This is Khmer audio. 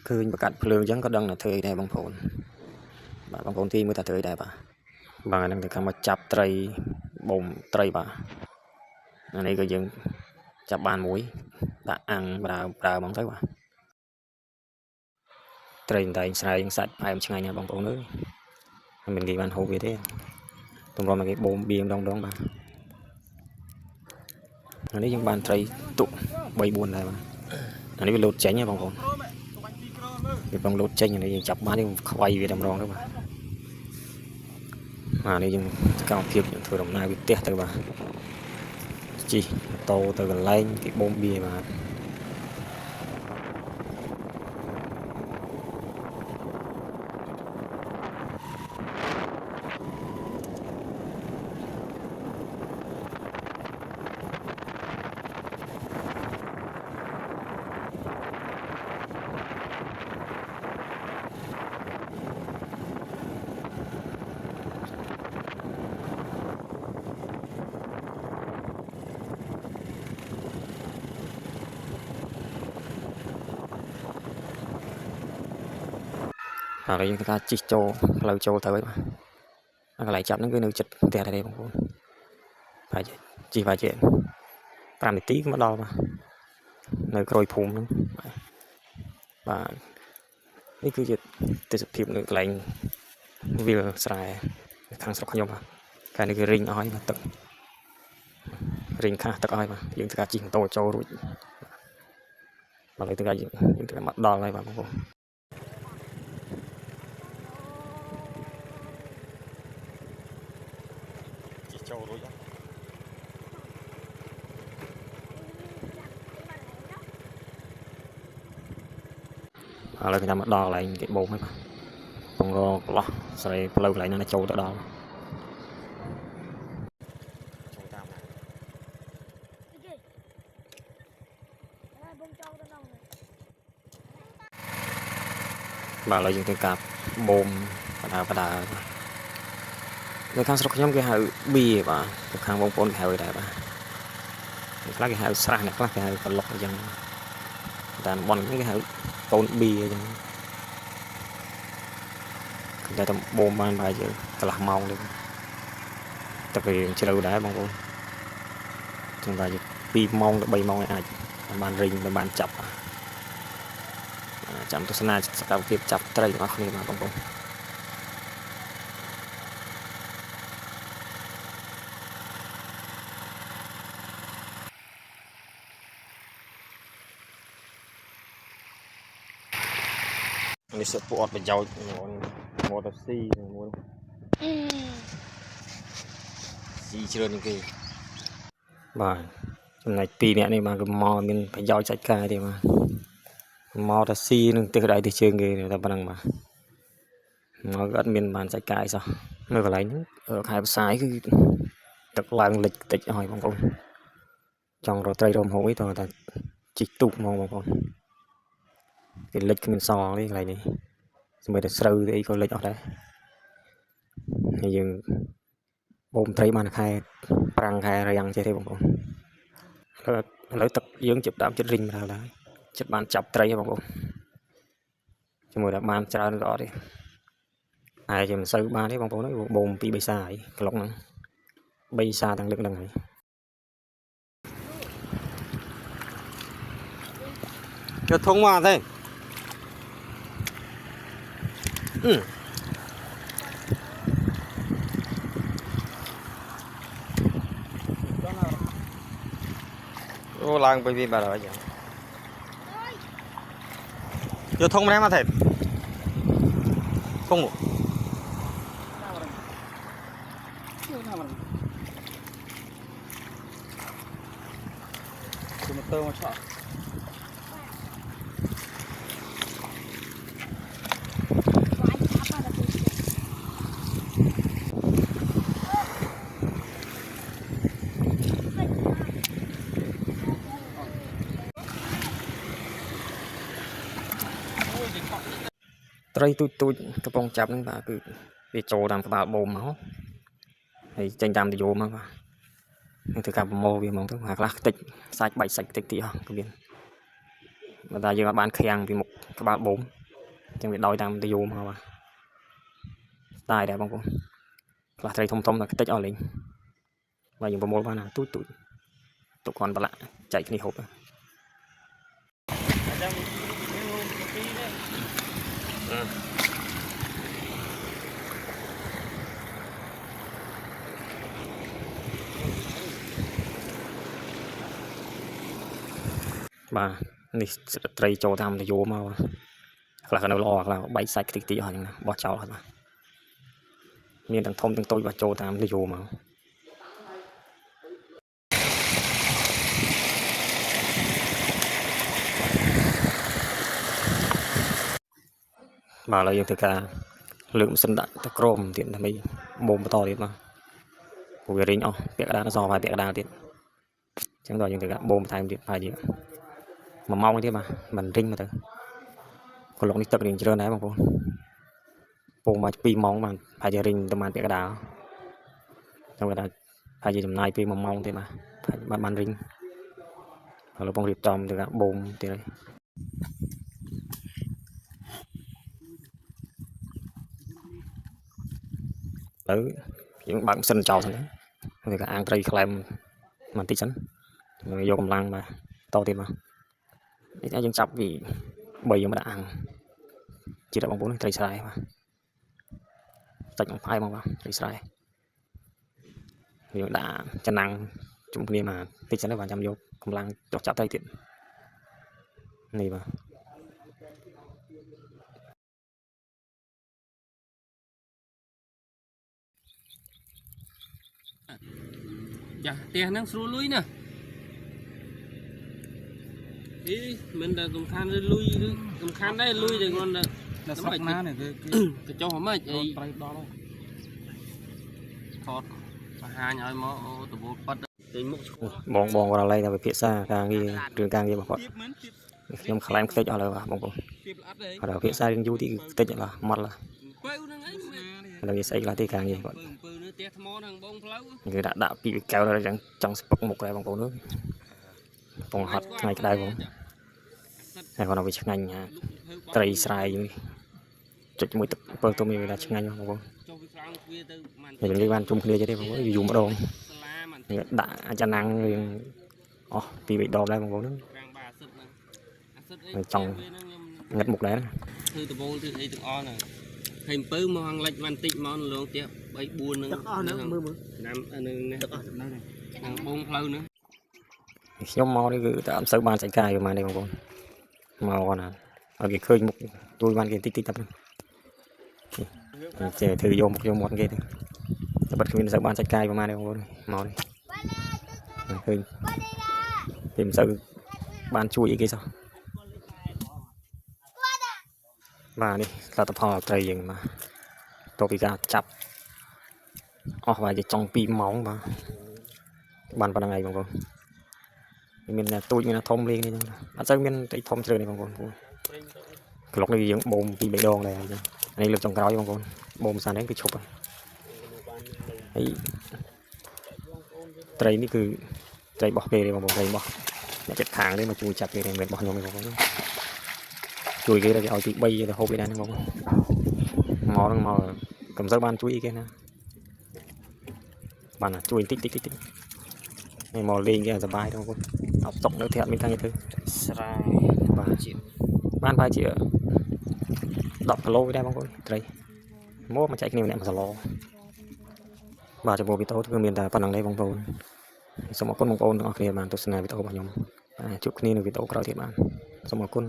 คืนประกาศเพลิงยังก็ดังนะเธอได้บางคนบางคนที่มือตาเธอได้ปะบางอันนั้นถึงคำว่าจับไตรบ่มไตรปะอันนี้ก็ยังจับบานมุ้ยตาอังปลาบางเท่าปะไตรใดสายยังสัตว์ไปมันช่างไงบางคนเลยมันเป็นกี่วันหกvậy thếตรงรอมาcái bồn biên đông đông baอันนี้ยังบานไตรตุใบบุญได้ปะอันนี้เป็นรถเจ๋งเนี่ยบางคนเป็นบางรถเจ๋งอย่างนี้ยังจับมาที่ควายvề đầm rong đó bà mà này dùng cao thiệp những thứ đồng nai bị tét từ bà chi tô từ gần lên cái bom bia mà อะไรยังการจิโจเราโจเถอะอะไรจับนั่นก็นึกจัดแต่อะไรบางคนไปจีไปเจนตามตีก็มาดอมาในกรอยภูมินึงvà นี่คือจะติดผิวหนึ่งแรงวิลสายทางสกขยมการนี้คือริงอ้อยมาตึกริงข้าตึกอ้อยมายังการจิงโตโจรุ่ยมาเลยตึกยังตึกมัดดออะไรบางคนอะไรก็จะมาดออะไรcái bồn ấy mà còn lo rồi lâu lại nó trâu đỡ đo bà lại dùng tiếng cạp bồn và đà người khang sọc nhóm cái hào bia và người khang bông bồn cái hào đại bà cái hào sra này cái hào còn lọc dân đàn bòn cái hào bồn bia dân đây tầm bồn ban bài giờ cả là màu luôn tập về chơi đâu đá bông bồn chúng ta pi mong được bay mong này bàn rình và bàn chập chạm tôi sẽ tạo việc chập tay của anh mà bông bồn ini support berjauh motor si chưa được cái bài này pi nè này mà cái mò mình phải giao chạy cài đi mà motor si nương từ đây thì chơi nghề người ta bằng mà nó gắn miền bàn chạy cài sao nơi còn lấy ở hai sái cái tập làng lịch tịch hỏi bông bông trong rồi tây rôm hối thôi ta chỉ tụt mong bông bông cái lịch mình so cái này này mới được sâu thì có lịch ở đây thì dừng bồn thấy màn khai prang khai ra yang chơi thế bông bông lấy tập dưỡng chụp đám chất rinh vào đấy chất bàn chọc tray bông bông cho mùi đã bàn trả rõ đi ai chừng sâu ba đấy bông bông nó bồn pi bay xa ấy cái lọc nó bay xa thằng lực lần này cho thông qua thế ô lang bởi vì bà đó vậy vô thông em mà thèm không một tơ mà chọn tây tôi cái bông chập nó bà cứ bị trồ làm bà bồn máu thì tranh đam thì vô mà thực cả mô vì mong thức hoặc là tịch sạch bạch sạch tịch thì cái biên người ta giờ bán khen vì một cái bà bồn chẳng bị đòi tam tiêu mà tài đẹp không cô là thầy thông thông là cái tách ở lính và dùng một ban nào tụt tụt tụt còn bật lại chạy cái này hộp bàនេះត្រីចូលតាមទៅយោមកខ្លះក៏នៅល្អខ្លះបែកសាច់តិចតិចអស់ហ្នឹងបោះចោលអត់បាទមានទាំងធំទាំងតូចបោះចូលតាមទៅយោមកបាទឥឡូវយើងធ្វើការលើកម៉ាស៊ីនដាក់ទៅក្រមទៀតដើម្បីបូមបន្តទៀតបាទព្រោះវារីងអស់ពាក់កណ្ដាលសហើយពាក់កណ្ដាលទៀតអញ្ចឹងដល់យើងធ្វើការបូមបន្ថែមទៀតហើយទៀត1ម៉ោងទៀតបាទមិនរីងមកទៅកន្លងនេះទឹករៀងច្រើនដែរបងប្អូនពងមក2ម៉ោងបាទហើយជារីងប្រហែលពាក់កណ្ដាលខ្ញុំគាត់ថាហើយជាចំណាយពេល1ម៉ោងទៀតបាទបានរីងឥឡូវបងរៀបចំទៅការបូមទៀតហើយឥឡូវយើងបើកម៉ាស៊ីនចោលសិនទៅគេអាងត្រីក្លែមបន្តិចសិនយកកម្លាំងបាទតទៀតមកនេះយើងចាប់ពី3យើងមកដាក់អាំងជាបងប្អូនត្រីស្រែបាទសាច់អង្ផាយមកបាទត្រីស្រែយើងដាក់ចំណាំងជុំគ្នាមកតិចសិនទៅបាទចាំយកកម្លាំងចុះចាប់ត្រីទៀតនេះបាទចាផ្ទះហ្នឹងស្រួលលុយណាអីមិនតែសំខាន់លុយសំខាន់ដែរលុយតែគាត់ដល់ស្រុកណានេះគេចុះហ្មងអីប្រៃដល់ថតបង្ហាញឲ្យមកអូតបូលប៉ាត់ចេញមុខឈ្មោះបងគាត់ឡើយតែវិភាសាការងាររឿងការងាររបស់គាត់ខ្ញុំខ្លែងខ្ទេចអស់ហើយបងប្អូនគាត់វិភាសារឿងយូរទីខ្ទេចអស់មកឡើយបើហ្នឹងឯងឥឡូវវាស្អីខ្លះទីការងារគាត់ពើនៅផ្ទះថ្មហ្នឹងបងផ្លូវគឺដាក់ពីកែវដល់ចង់ស្ពឹកមុខដែរបងប្អូនអើយបងហត់ថ្ងៃក្តៅបងតែគាត់ឲ្យវាឆ្ងាញ់ត្រីស្រែយើងចុចជាមួយទឹកពើទុំវាថាឆ្ងាញ់បងប្អូនចុះវាខ្លាំងវាទៅមិនយើងបានជុំគ្នាទេបងប្អូនយូរម្ដងដាក់អាណាំងរឿងអស់ពី3ដបដែរបងប្អូនហ្នឹងចង់ងឹតមុខដែរធ្វើដបូលធ្វើអីទាំងអស់ហ្នឹងហើយអំពើមកហងលិចបានតិចមកលងផ្ទះ3 4ហ្នឹងអស់ហ្នឹងមើលឆ្នាំនឹងនេះទឹកអស់ចំណៅហ្នឹងបងផ្លូវហ្នឹងខ្ញុំមកនេះគឺតែអត់សូវបានសាច់កាយប្រហែលនេះបងប្អូនមកគាត់ណាឲ្យគេឃើញមុខទួយបានគេតិចតិចតែចេះធ្វើយកមុខយកមាត់គេទៅតែបាត់គ្មានសូវបានសាច់កាយប្រហែលនេះបងប្អូនមកនេះឃើញគេមិនសូវបានជួយអីគេសោះបាទនេះលទ្ធផលត្រីយើងបាទតទៅពីការចាប់អស់វាជាចុង2ម៉ោងបាទបានប៉ុណ្្នឹងហើយបងប្អូនមានតែទូចមានតែធំលេងនេះចឹងអត់សូវមានត្រីធំជ្រើនេះបងប្អូនក្លុកនេះយើងបូម2 3ដងដែរចឹងនេះលើកចុងក្រោយបងប្អូនបូមសាននេះគឺឈប់ហើយត្រីនេះគឺត្រីបោះគេទេបងប្អូនត្រីបោះអ្នកចិត្តខាងនេះមកជួយចាប់គេទេមិនបោះខ្ញុំទេបងប្អូនជួយគេទៅគេឲ្យទី3ទៅហូបគេដែរបងប្អូនមកហ្នឹងមកកំសើបានជួយគេណាបានជួយតិចនេះមកលេងគេសប្បាយទេបងប្អូនអត់ຕົកនៅផ្ទះមានខាងគេធ្វើស្រែបាទបានប្រហែលជា10គីឡូដែរបងប្អូនត្រីមកចែកគ្នាម្នាក់1គីឡូបាទចំពោះវីដេអូគឺមានតែប៉ុណ្្នឹងទេបងប្អូនសូមអរគុណបងប្អូនទាំងអស់គ្នាបានទស្សនាវីដេអូរបស់ខ្ញុំជួបគ្នានៅវីដេអូក្រោយទៀតបាទសូមអរគុណ